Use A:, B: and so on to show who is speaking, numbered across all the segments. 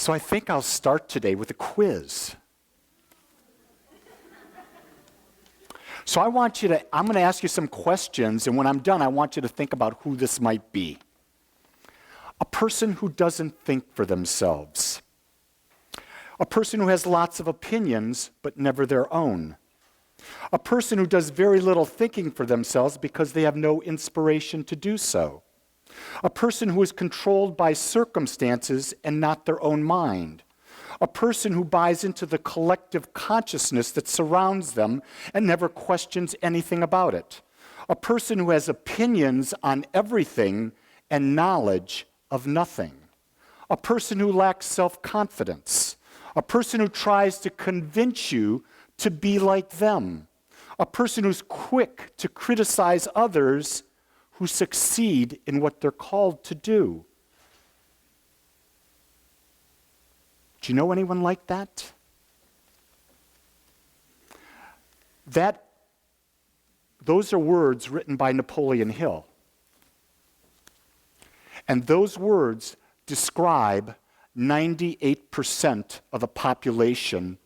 A: So I think I'll start today with a quiz. So I'm going to ask you some questions, and when I'm done, I want you to think about who this might be. A person who doesn't think for themselves. A person who has lots of opinions, but never their own. A person who does very little thinking for themselves because they have no inspiration to do so. A person who is controlled by circumstances and not their own mind. A person who buys into the collective consciousness that surrounds them and never questions anything about it. A person who has opinions on everything and knowledge of nothing. A person who lacks self-confidence. A person who tries to convince you to be like them. A person who's quick to criticize others who succeed in what they're called to do. Do you know anyone like that? Those are words written by Napoleon Hill. And those words describe 98% of the population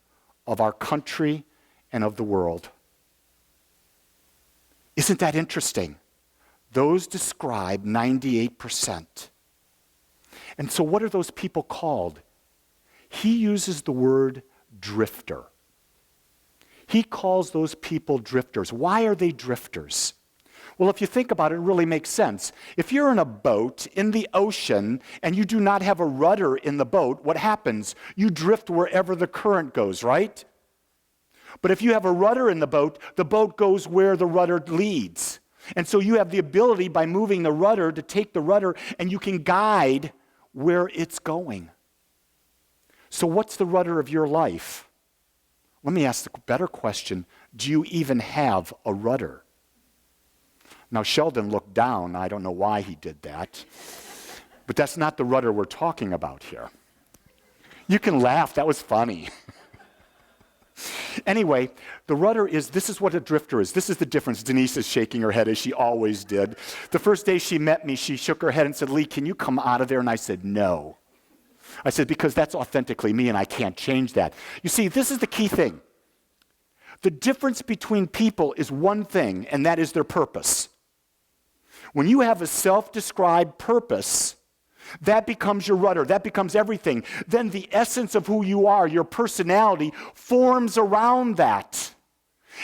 A: of our country and of the world. Isn't that interesting? Those describe 98%. And so what are those people called? He uses the word drifter. He calls those people drifters. Why are they drifters? Well, if you think about it, it really makes sense. If you're in a boat in the ocean and you do not have a rudder in the boat, what happens? You drift wherever the current goes, right? But if you have a rudder in the boat goes where the rudder leads. And so you have the ability by moving the rudder to take the rudder and you can guide where it's going. So what's the rudder of your life? Let me ask the better question. Do you even have a rudder? Now, Sheldon looked down. I don't know why he did that. But that's not the rudder we're talking about here. You can laugh. That was funny. Anyway, the rudder this is what a drifter is. This is the difference. Denise is shaking her head as she always did. The first day she met me, she shook her head and said, "Lee, can you come out of there?" And I said, "No." I said, because that's authentically me and I can't change that. You see, this is the key thing. The difference between people is one thing, and that is their purpose. When you have a self-described purpose, that becomes your rudder. That becomes everything. Then the essence of who you are, your personality, forms around that.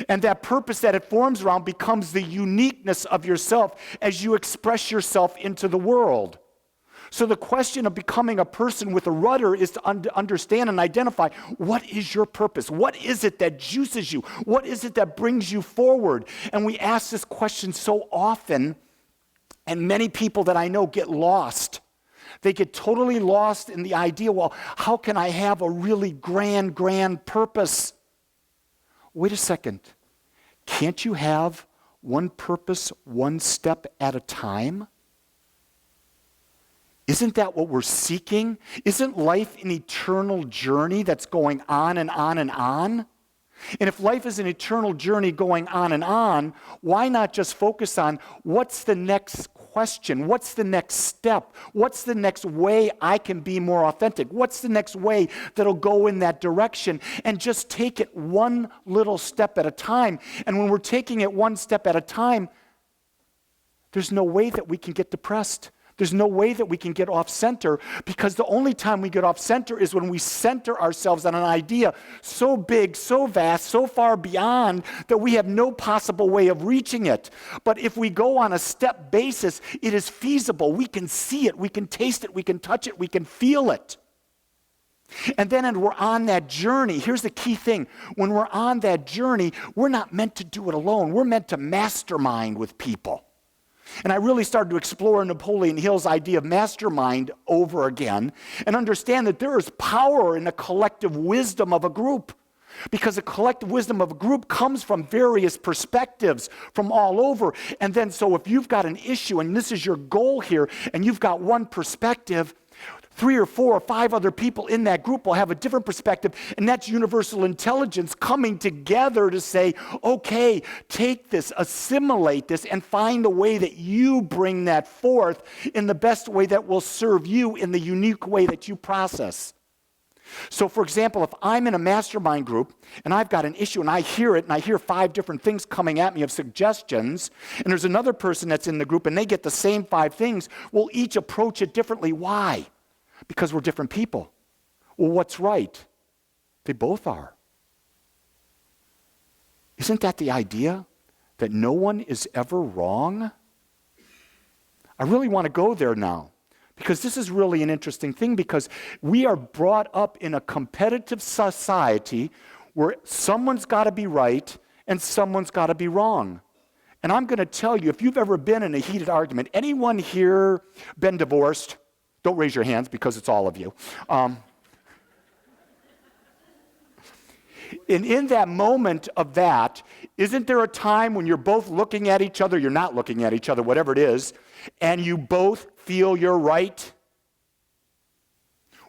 A: And that purpose that it forms around becomes the uniqueness of yourself as you express yourself into the world. So the question of becoming a person with a rudder is to understand and identify, what is your purpose? What is it that juices you? What is it that brings you forward? And we ask this question so often, and many people that I know get lost. They get totally lost in the idea, well, how can I have a really grand purpose? Wait a second. Can't you have one purpose, one step at a time? Isn't that what we're seeking? Isn't life an eternal journey that's going on and on and on? And if life is an eternal journey going on and on, why not just focus on what's the next question? What's the next step? What's the next way I can be more authentic? What's the next way that'll go in that direction? And just take it one little step at a time. And when we're taking it one step at a time, there's no way that we can get depressed. There's no way that we can get off center, because the only time we get off center is when we center ourselves on an idea so big, so vast, so far beyond that we have no possible way of reaching it. But if we go on a step basis, it is feasible. We can see it, we can taste it, we can touch it, we can feel it. And then when we're on that journey, here's the key thing. When we're on that journey, we're not meant to do it alone. We're meant to mastermind with people. And I really started to explore Napoleon Hill's idea of mastermind over again and understand that there is power in the collective wisdom of a group. Because the collective wisdom of a group comes from various perspectives from all over. And then so if you've got an issue and this is your goal here and you've got one perspective, 3 or 4 or 5 other people in that group will have a different perspective, and that's universal intelligence coming together to say, okay, take this, assimilate this, and find a way that you bring that forth in the best way that will serve you in the unique way that you process. So, for example, if I'm in a mastermind group and I've got an issue and I hear it and I hear 5 different things coming at me of suggestions, and there's another person that's in the group and they get the same 5 things, we'll each approach it differently. Why? Because we're different people. Well, what's right? They both are. Isn't that the idea? That no one is ever wrong? I really want to go there now. Because this is really an interesting thing, because we are brought up in a competitive society where someone's got to be right and someone's got to be wrong. And I'm going to tell you, if you've ever been in a heated argument, anyone here been divorced? Don't raise your hands because it's all of you. And in that moment of that, isn't there a time when you're both looking at each other, you're not looking at each other, whatever it is, and you both feel you're right?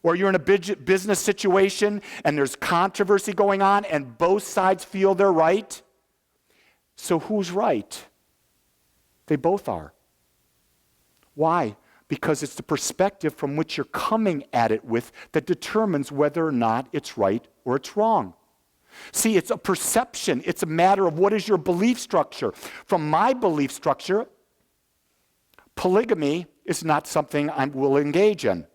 A: Or you're in a business situation and there's controversy going on and both sides feel they're right? So who's right? They both are. Why? Because it's the perspective from which you're coming at it with that determines whether or not it's right or it's wrong. See, it's a perception. It's a matter of what is your belief structure. From my belief structure, polygamy is not something I will engage in.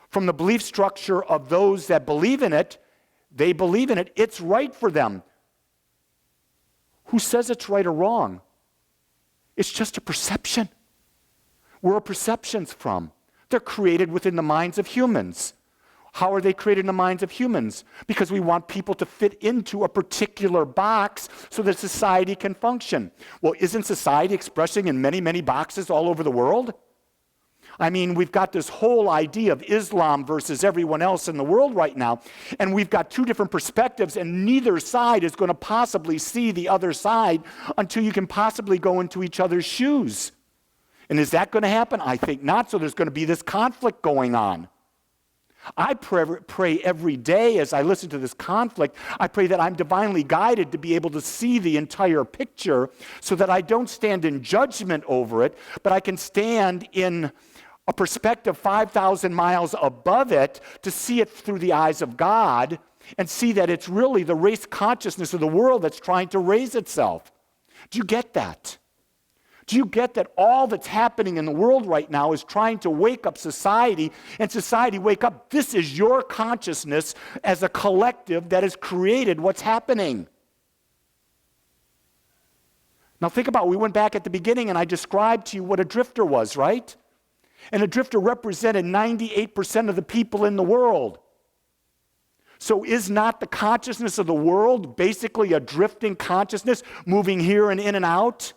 A: From the belief structure of those that believe in it, they believe in it. It's right for them. Who says it's right or wrong? It's just a perception. Where are perceptions from? They're created within the minds of humans. How are they created in the minds of humans? Because we want people to fit into a particular box so that society can function. Well, isn't society expressing in many, many boxes all over the world? I mean, we've got this whole idea of Islam versus everyone else in the world right now, and we've got 2 different perspectives, and neither side is going to possibly see the other side until you can possibly go into each other's shoes. And is that going to happen? I think not, so there's going to be this conflict going on. I pray every day as I listen to this conflict, I pray that I'm divinely guided to be able to see the entire picture so that I don't stand in judgment over it, but I can stand in a perspective 5,000 miles above it to see it through the eyes of God and see that it's really the race consciousness of the world that's trying to raise itself. Do you get that? Do you get that all that's happening in the world right now is trying to wake up society, and society, wake up. This is your consciousness as a collective that has created what's happening. Now think about it. We went back at the beginning and I described to you what a drifter was, right? And a drifter represented 98% of the people in the world. So is not the consciousness of the world basically a drifting consciousness moving here and in and out?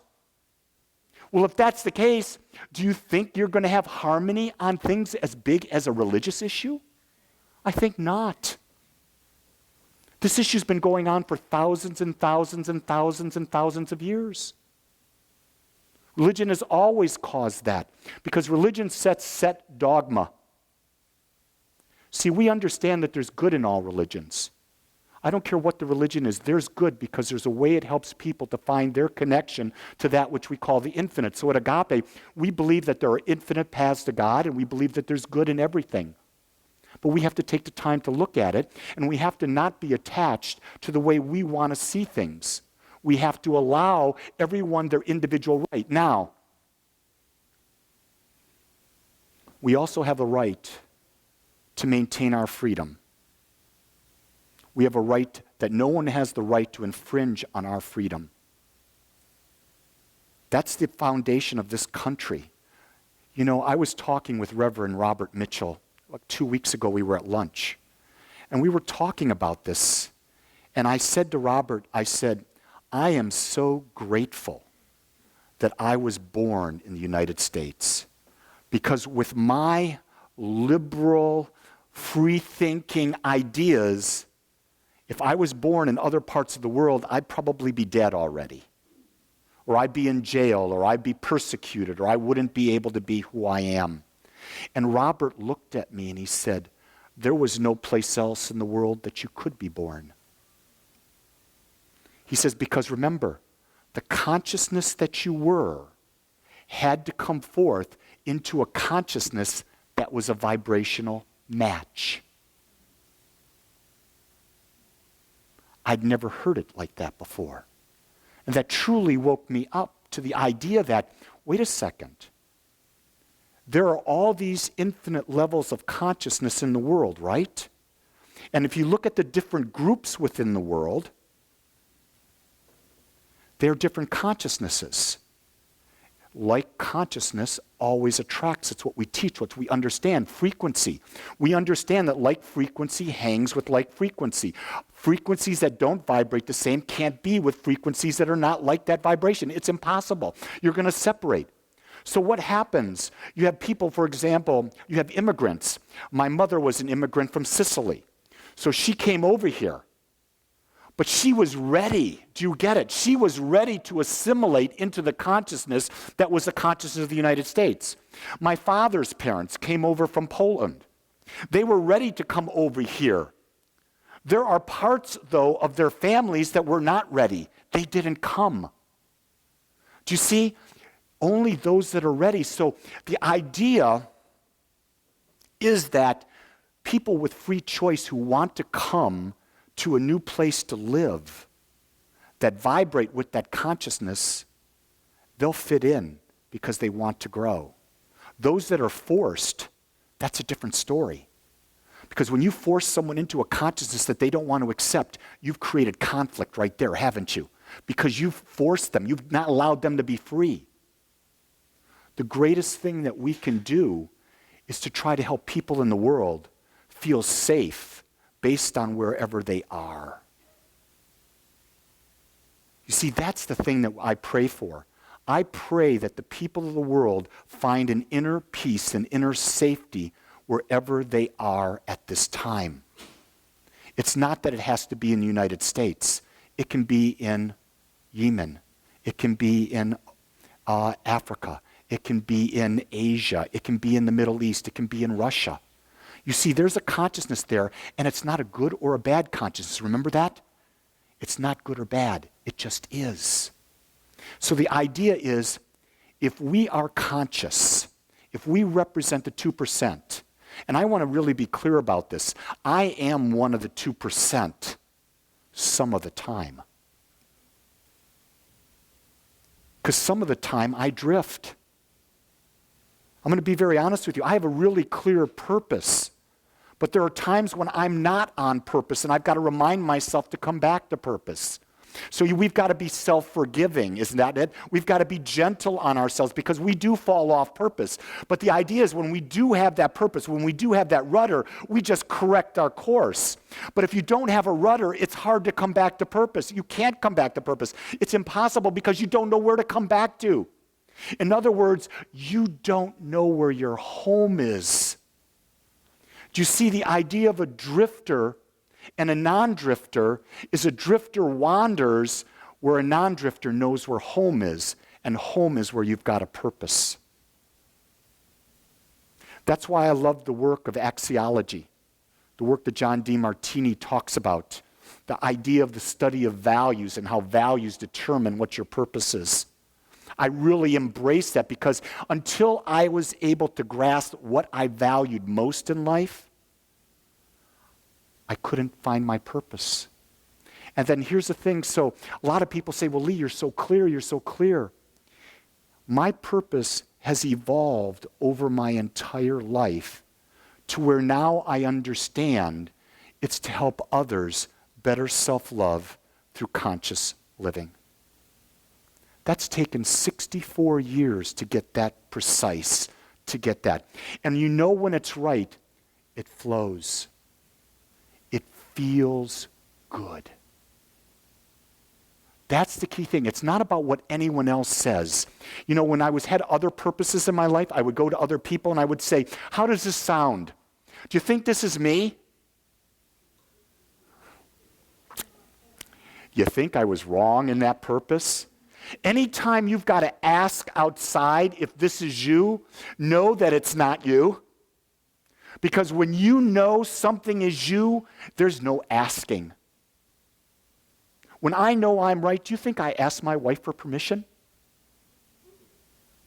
A: Well, if that's the case, do you think you're going to have harmony on things as big as a religious issue? I think not. This issue's been going on for thousands and thousands and thousands and thousands of years. Religion has always caused that because religion sets set dogma. See, we understand that there's good in all religions. I don't care what the religion is, there's good because there's a way it helps people to find their connection to that which we call the infinite. So at Agape, we believe that there are infinite paths to God and we believe that there's good in everything. But we have to take the time to look at it and we have to not be attached to the way we want to see things. We have to allow everyone their individual right. Now, we also have a right to maintain our freedom. We have a right that no one has the right to infringe on our freedom. That's the foundation of this country. You know, I was talking with Reverend Robert Mitchell. Like 2 weeks ago, we were at lunch. And we were talking about this. And I said to Robert, I said, I am so grateful that I was born in the United States. Because with my liberal, free-thinking ideas, if I was born in other parts of the world, I'd probably be dead already. Or I'd be in jail, or I'd be persecuted, or I wouldn't be able to be who I am. And Robert looked at me and he said, there was no place else in the world that you could be born. He says, because remember, the consciousness that you were had to come forth into a consciousness that was a vibrational match. I'd never heard it like that before. And that truly woke me up to the idea that, wait a second, there are all these infinite levels of consciousness in the world, right? And if you look at the different groups within the world, they're different consciousnesses. Like consciousness always attracts. It's what we teach, what we understand. Frequency. We understand that like frequency hangs with like frequency. Frequencies that don't vibrate the same can't be with frequencies that are not like that vibration. It's impossible. You're going to separate. So what happens? You have people, for example, you have immigrants. My mother was an immigrant from Sicily. So she came over here. But she was ready. Do you get it? She was ready to assimilate into the consciousness that was the consciousness of the United States. My father's parents came over from Poland. They were ready to come over here. There are parts, though, of their families that were not ready. They didn't come. Do you see? Only those that are ready. So the idea is that people with free choice who want to come to a new place to live, that vibrate with that consciousness, they'll fit in because they want to grow. Those that are forced, that's a different story. Because when you force someone into a consciousness that they don't want to accept, you've created conflict right there, haven't you? Because you've forced them, you've not allowed them to be free. The greatest thing that we can do is to try to help people in the world feel safe based on wherever they are. You see, that's the thing that I pray for. I pray that the people of the world find an inner peace and inner safety wherever they are at this time. It's not that it has to be in the United States. It can be in Yemen. It can be in Africa. It can be in Asia. It can be in the Middle East. It can be in Russia. You see, there's a consciousness there, and it's not a good or a bad consciousness. Remember that? It's not good or bad. It just is. So the idea is, if we are conscious, if we represent the 2%, and I want to really be clear about this, I am one of the 2% some of the time. Because some of the time I drift. I'm going to be very honest with you. I have a really clear purpose. But there are times when I'm not on purpose, and I've got to remind myself to come back to purpose. So we've got to be self-forgiving, isn't that it? We've got to be gentle on ourselves because we do fall off purpose. But the idea is when we do have that purpose, when we do have that rudder, we just correct our course. But if you don't have a rudder, it's hard to come back to purpose. You can't come back to purpose. It's impossible because you don't know where to come back to. In other words, you don't know where your home is. Do you see the idea of a drifter and a non-drifter is a drifter wanders where a non-drifter knows where home is, and home is where you've got a purpose. That's why I love the work of axiology, the work that John DeMartini talks about, the idea of the study of values and how values determine what your purpose is. I really embrace that because until I was able to grasp what I valued most in life, I couldn't find my purpose. And then here's the thing. So a lot of people say, well, Lee, you're so clear, you're so clear. My purpose has evolved over my entire life to where now I understand it's to help others better self-love through conscious living. That's taken 64 years to get that precise, to get that. And you know when it's right, it flows. It feels good. That's the key thing. It's not about what anyone else says. You know, when I had other purposes in my life, I would go to other people and I would say, how does this sound? Do you think this is me? You think I was wrong in that purpose? Anytime you've got to ask outside if this is you, know that it's not you. Because when you know something is you, there's no asking. When I know I'm right, do you think I ask my wife for permission?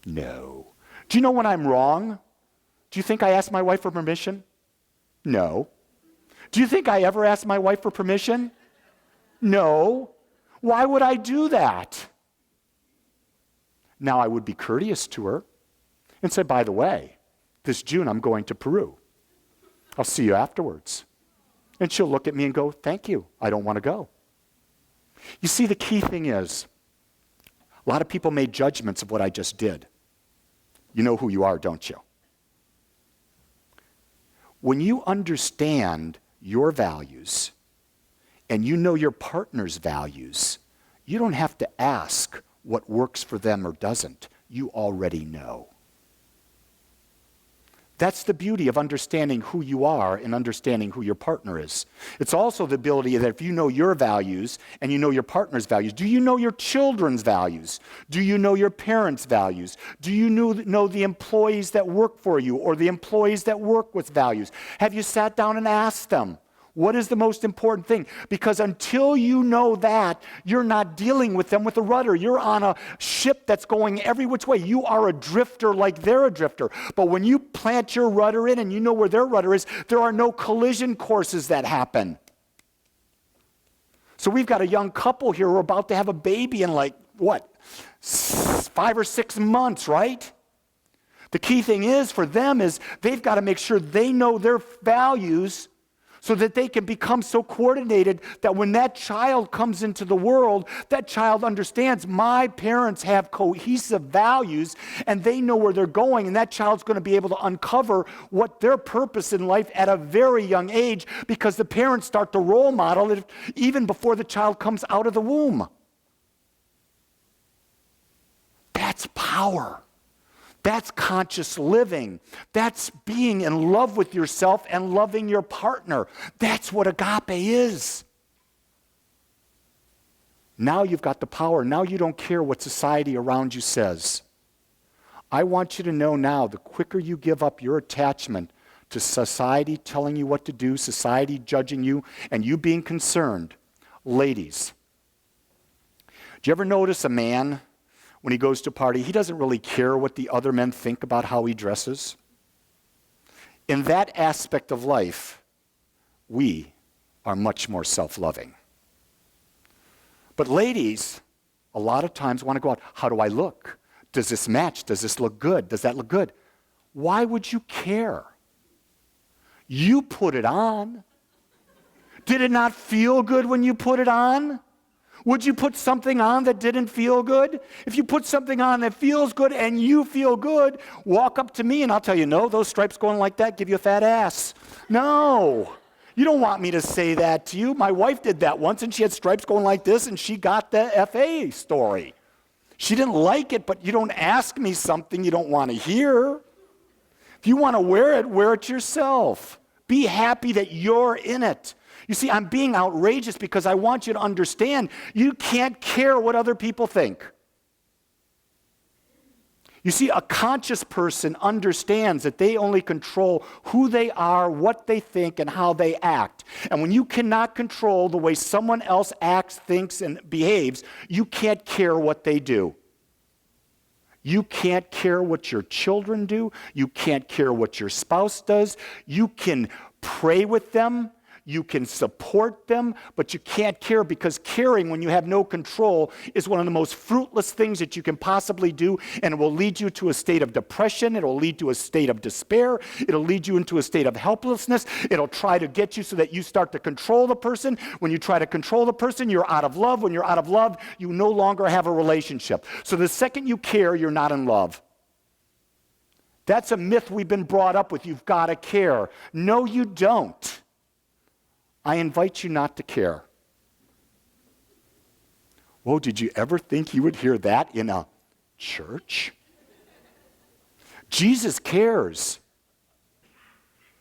A: No. Do you know when I'm wrong? Do you think I ask my wife for permission? No. Do you think I ever ask my wife for permission? No. Why would I do that? Now, I would be courteous to her and say, by the way, this June I'm going to Peru. I'll see you afterwards. And she'll look at me and go, thank you, I don't want to go. You see, the key thing is, a lot of people made judgments of what I just did. You know who you are, don't you? When you understand your values and you know your partner's values, you don't have to ask what works for them or doesn't. You already know. That's the beauty of understanding who you are and understanding who your partner is. It's also the ability that if you know your values and you know your partner's values, do you know your children's values? Do you know your parents' values? Do you know the employees that work for you or the employees that work with values? Have you sat down and asked them? What is the most important thing? Because until you know that, you're not dealing with them with a rudder. You're on a ship that's going every which way. You are a drifter like they're a drifter. But when you plant your rudder in and you know where their rudder is, there are no collision courses that happen. So we've got a young couple here who are about to have a baby in 5 or 6 months, right? The key thing is for them is they've got to make sure they know their values so that they can become so coordinated that when that child comes into the world, that child understands my parents have cohesive values and they know where they're going, and that child's going to be able to uncover what their purpose in life at a very young age, because the parents start to role model it even before the child comes out of the womb. That's power. That's conscious living. That's being in love with yourself and loving your partner. That's what agape is. Now you've got the power. Now you don't care what society around you says. I want you to know now, the quicker you give up your attachment to society telling you what to do, society judging you, and you being concerned. Ladies, do you ever notice a man, when he goes to a party, he doesn't really care what the other men think about how he dresses? In that aspect of life, we are much more self-loving. But ladies, a lot of times want to go out, how do I look? Does this match? Does this look good? Does that look good? Why would you care? You put it on. Did it not feel good when you put it on? Would you put something on that didn't feel good? If you put something on that feels good and you feel good, walk up to me and I'll tell you, no, those stripes going like that give you a fat ass. No. You don't want me to say that to you. My wife did that once and she had stripes going like this and she got the FA story. She didn't like it, but you don't ask me something you don't want to hear. If you want to wear it yourself. Be happy that you're in it. You see, I'm being outrageous because I want you to understand you can't care what other people think. You see, a conscious person understands that they only control who they are, what they think, and how they act. And when you cannot control the way someone else acts, thinks, and behaves, you can't care what they do. You can't care what your children do. You can't care what your spouse does. You can pray with them. You can support them, but you can't care, because caring when you have no control is one of the most fruitless things that you can possibly do, and it will lead you to a state of depression. It will lead to a state of despair. It will lead you into a state of helplessness. It will try to get you so that you start to control the person. When you try to control the person, you're out of love. When you're out of love, you no longer have a relationship. So the second you care, you're not in love. That's a myth we've been brought up with. You've got to care. No, you don't. I invite you not to care. Whoa, did you ever think you would hear that in a church? Jesus cares.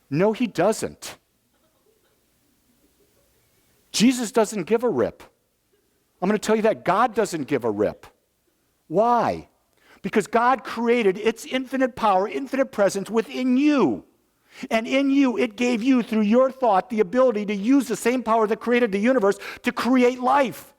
A: No, he doesn't. Jesus doesn't give a rip. I'm going to tell you that God doesn't give a rip. Why? Because God created its infinite power, infinite presence within you. And in you, it gave you, through your thought, the ability to use the same power that created the universe to create life.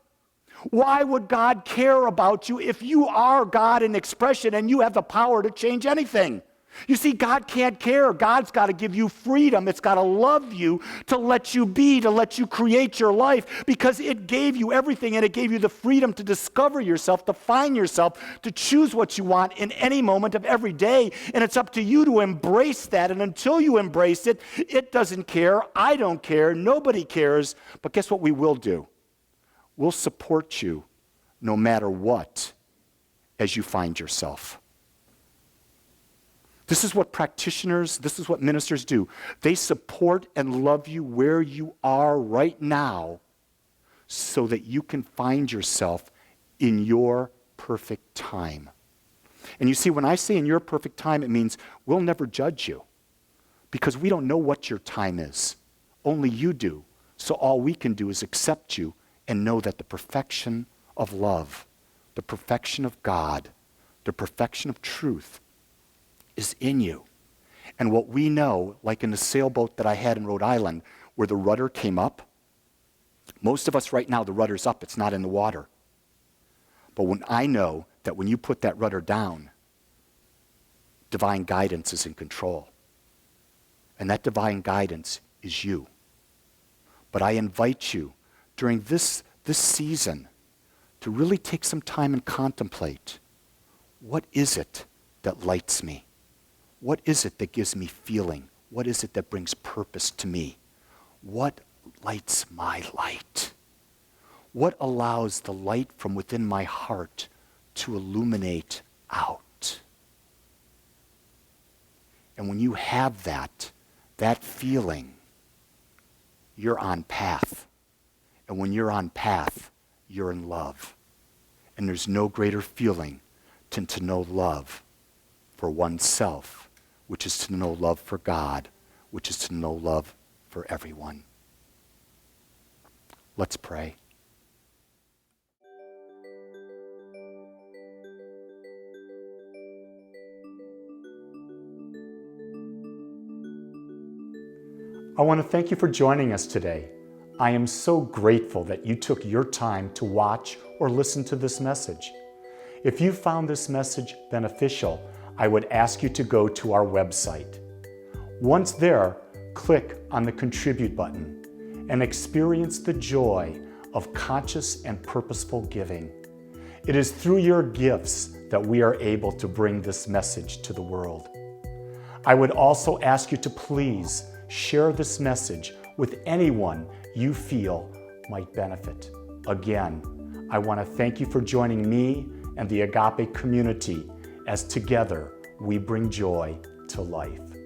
A: Why would God care about you if you are God in expression and you have the power to change anything? You see, God can't care. God's got to give you freedom. It's got to love you, to let you be, to let you create your life, because it gave you everything, and it gave you the freedom to discover yourself, to find yourself, to choose what you want in any moment of every day. And it's up to you to embrace that. And until you embrace it, it doesn't care. I don't care. Nobody cares. But guess what we will do? We'll support you no matter what as you find yourself. This is what practitioners, this is what ministers do. They support and love you where you are right now so that you can find yourself in your perfect time. And you see, when I say in your perfect time, it means we'll never judge you because we don't know what your time is. Only you do. So all we can do is accept you and know that the perfection of love, the perfection of God, the perfection of truth is in you. And what we know, like in the sailboat that I had in Rhode Island, where the rudder came up, most of us right now, the rudder's up, it's not in the water. But when I know that when you put that rudder down, divine guidance is in control. And that divine guidance is you. But I invite you during this season to really take some time and contemplate, what is it that lights me? What is it that gives me feeling? What is it that brings purpose to me? What lights my light? What allows the light from within my heart to illuminate out? And when you have that feeling, you're on path. And when you're on path, you're in love. And there's no greater feeling than to know love for oneself, which is to know love for God, which is to know love for everyone. Let's pray. I want to thank you for joining us today. I am so grateful that you took your time to watch or listen to this message. If you found this message beneficial, I would ask you to go to our website. Once there, click on the Contribute button and experience the joy of conscious and purposeful giving. It is through your gifts that we are able to bring this message to the world. I would also ask you to please share this message with anyone you feel might benefit. Again, I want to thank you for joining me and the Agape community as together we bring joy to life.